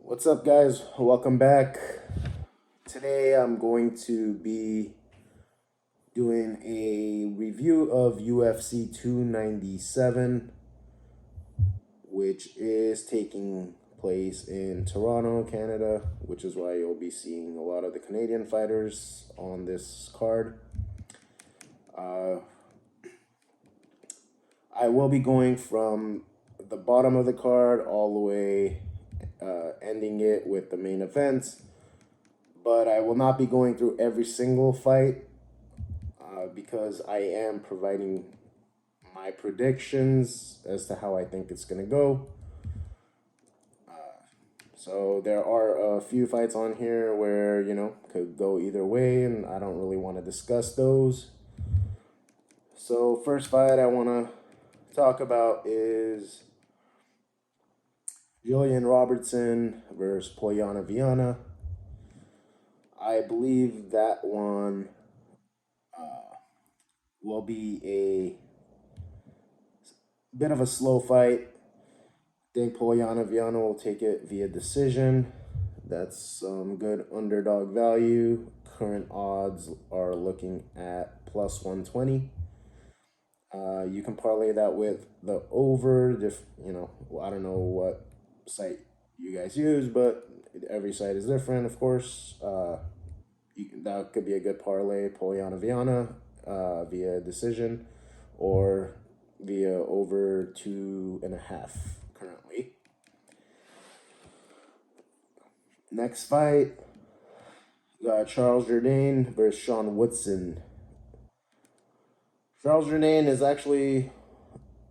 What's up, guys? Welcome back. Today I'm going to be doing a review of UFC 297, which is taking place in Toronto, Canada, which is why you'll be seeing a lot of the Canadian fighters on this card. I will be going from the bottom of the card all the way, ending it with the main event. But I will not be going through every single fight because I am providing my predictions as to how I think it's going to go. So there are a few fights on here where, could go either way, and I don't really want to discuss those. So first fight I want to talk about is Julian Robertson versus Polyana Viana. I believe that one will be a bit of a slow fight. I think Polyana Viana will take it via decision. That's some good underdog value. Current odds are looking at plus 120. You can parlay that with the over. I don't know what site you guys use, but every site is different, of course. That could be a good parlay. Polyana Viana via decision or via over 2.5 currently. Next fight, Charles Jourdain versus Sean Woodson. Charles Jourdain is actually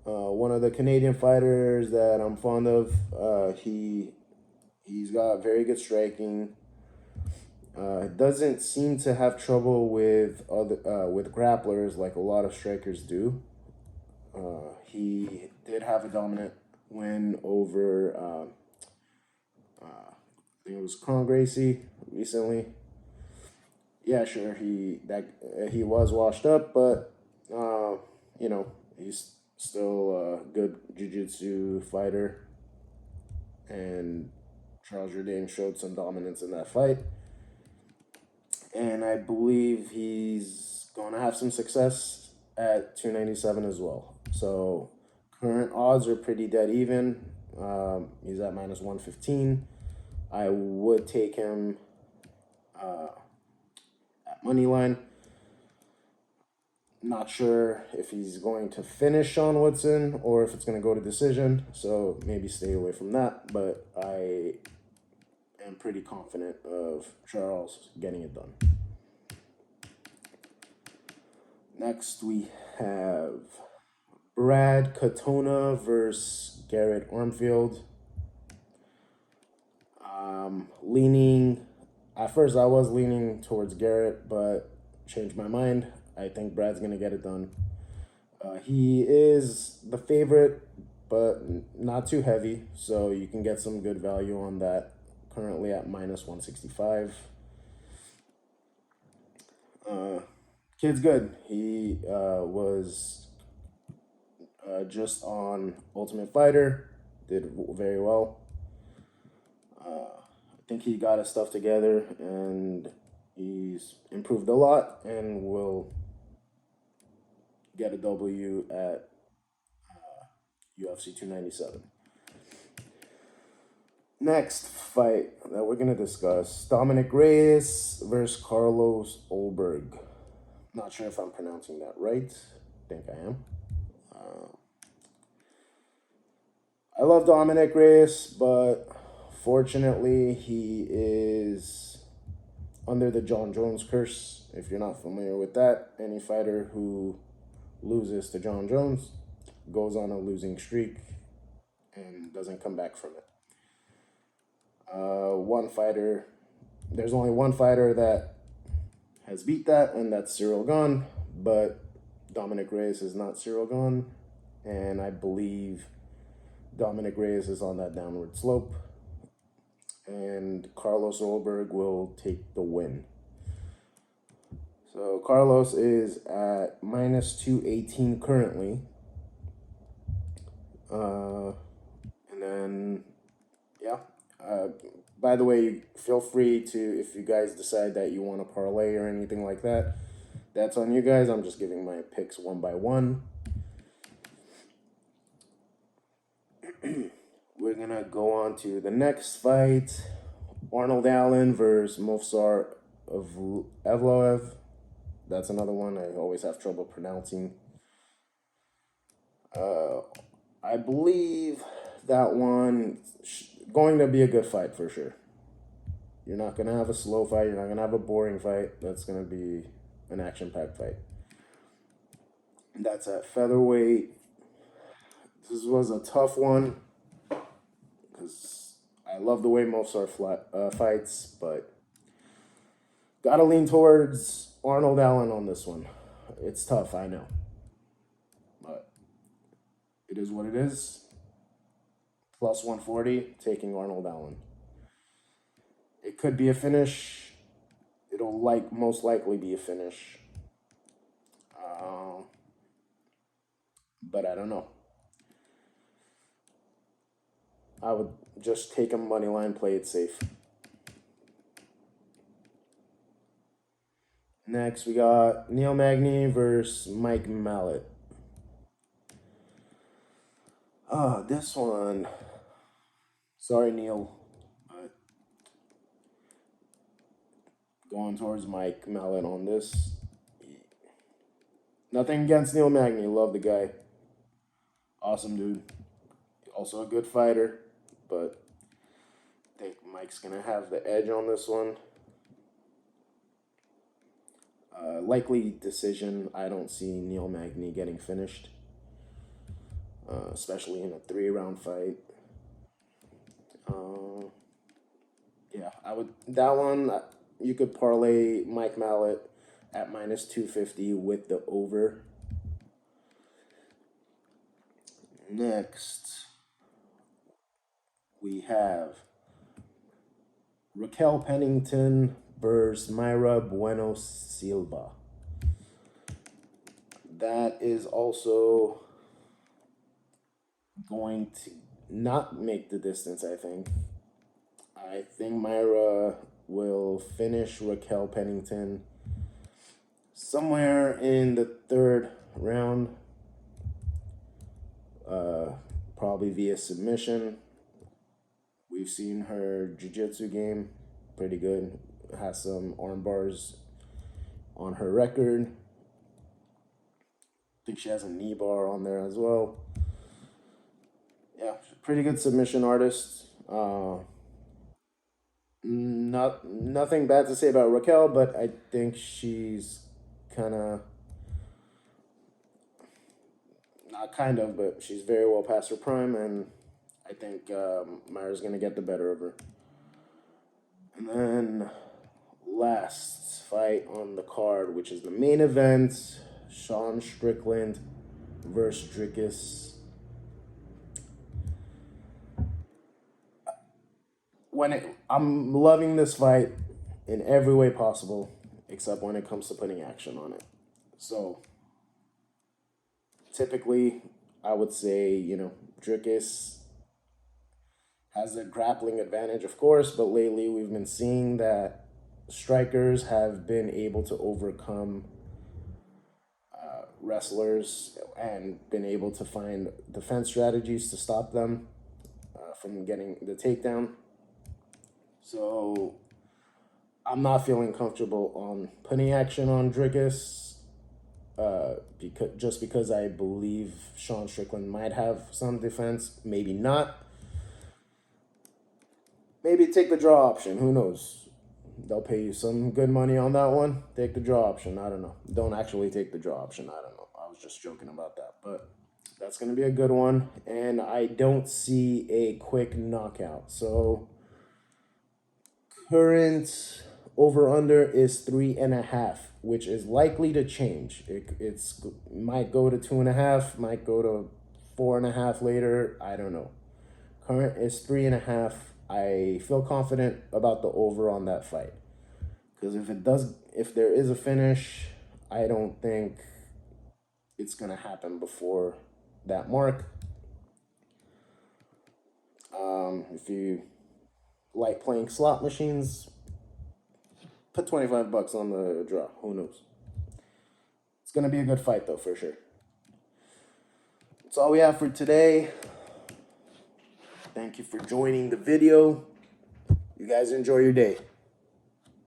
one of the Canadian fighters that I'm fond of. He's got very good striking. Doesn't seem to have trouble with grapplers like a lot of strikers do. He did have a dominant win over I think it was Con Gracie recently. Yeah, sure, he was washed up, but he's still a good jiu-jitsu fighter, and Charles Jourdain showed some dominance in that fight. And I believe he's going to have some success at 297 as well. So current odds are pretty dead even. He's at minus 115. I would take him at money line. Not sure if he's going to finish Sean Woodson or if it's going to go to decision. So maybe stay away from that. But I am pretty confident of Charles getting it done. Next, we have Brad Katona versus Garrett Armfield. At first I was leaning towards Garrett, but changed my mind. I think Brad's going to get it done. He is the favorite, but not too heavy, so you can get some good value on that. Currently at minus 165. Kid's good. He was just on Ultimate Fighter. Did very well. I think he got his stuff together, and he's improved a lot and will get a W at UFC 297. Next fight that we're going to discuss, Dominic Reyes versus Carlos Ulberg. Not sure if I'm pronouncing that right. I think I am. I love Dominic Reyes, but fortunately he is under the John Jones curse. If you're not familiar with that, any fighter who loses to John Jones goes on a losing streak and doesn't come back from it. There's only one fighter that has beat that, and that's Cyril Gane, but Dominic Reyes is not Cyril Gane, and I believe Dominic Reyes is on that downward slope, and Carlos Ulberg will take the win. So Carlos is at minus 218 currently. And then, By the way, feel free to, if you guys decide that you want to parlay or anything like that, that's on you guys. I'm just giving my picks one by one. We're gonna go on to the next fight: Arnold Allen versus Movsar of Evloev. That's another one I always have trouble pronouncing. I believe that one going to be a good fight for sure. You're not gonna have a slow fight. You're not gonna have a boring fight. That's gonna be an action-packed fight. That's at featherweight. This was a tough one because I love the way Movsar fights, but gotta lean towards Arnold Allen on this one. It's tough, I know, but it is what it is. Plus 140, taking Arnold Allen. It could be a finish. It'll most likely be a finish. But I don't know. I would just take a money line, play it safe. Next, we got Neil Magny versus Mike Mallet. This one. Sorry, Neil. But going towards Mike Mallet on this. Nothing against Neil Magny. Love the guy. Awesome dude. Also a good fighter. But I think Mike's going to have the edge on this one. Likely decision. I don't see Neil Magny getting finished. Especially in a 3-round fight. Yeah, I would. That one, you could parlay Mike Mallet at minus 250 with the over. Next, we have Raquel Pennington versus Mayra Bueno Silva. That is also going to not make the distance, I think. I think Mayra will finish Raquel Pennington somewhere in the 3rd round. Probably via submission. We've seen her jiu-jitsu game, pretty good. Has some arm bars on her record. I think she has a knee bar on there as well. Yeah, pretty good submission artist. Nothing bad to say about Raquel, but I think she's kind of not kind of, but she's very well past her prime, and I think Mayra's gonna get the better of her. And then last fight on the card, which is the main event: Sean Strickland versus Dricus. I'm loving this fight in every way possible, except when it comes to putting action on it. So typically, I would say, Dricus has a grappling advantage, of course, but lately we've been seeing that strikers have been able to overcome wrestlers and been able to find defense strategies to stop them from getting the takedown. So I'm not feeling comfortable on putting action on Dricus because I believe Sean Strickland might have some defense, maybe not. Maybe take the draw option. Who knows? They'll pay you some good money on that one. Take the draw option. I don't know. Don't actually take the draw option. I don't know. I was just joking about that. But that's going to be a good one. And I don't see a quick knockout. So current over-under is 3.5, which is likely to change. It's might go to 2.5, might go to 4.5 later. I don't know. Current is 3.5. I feel confident about the over on that fight. Because if there is a finish, I don't think it's going to happen before that mark. If you like playing slot machines, put $25 on the draw. Who knows? It's going to be a good fight, though, for sure. That's all we have for today. Thank you for joining the video. You guys enjoy your day.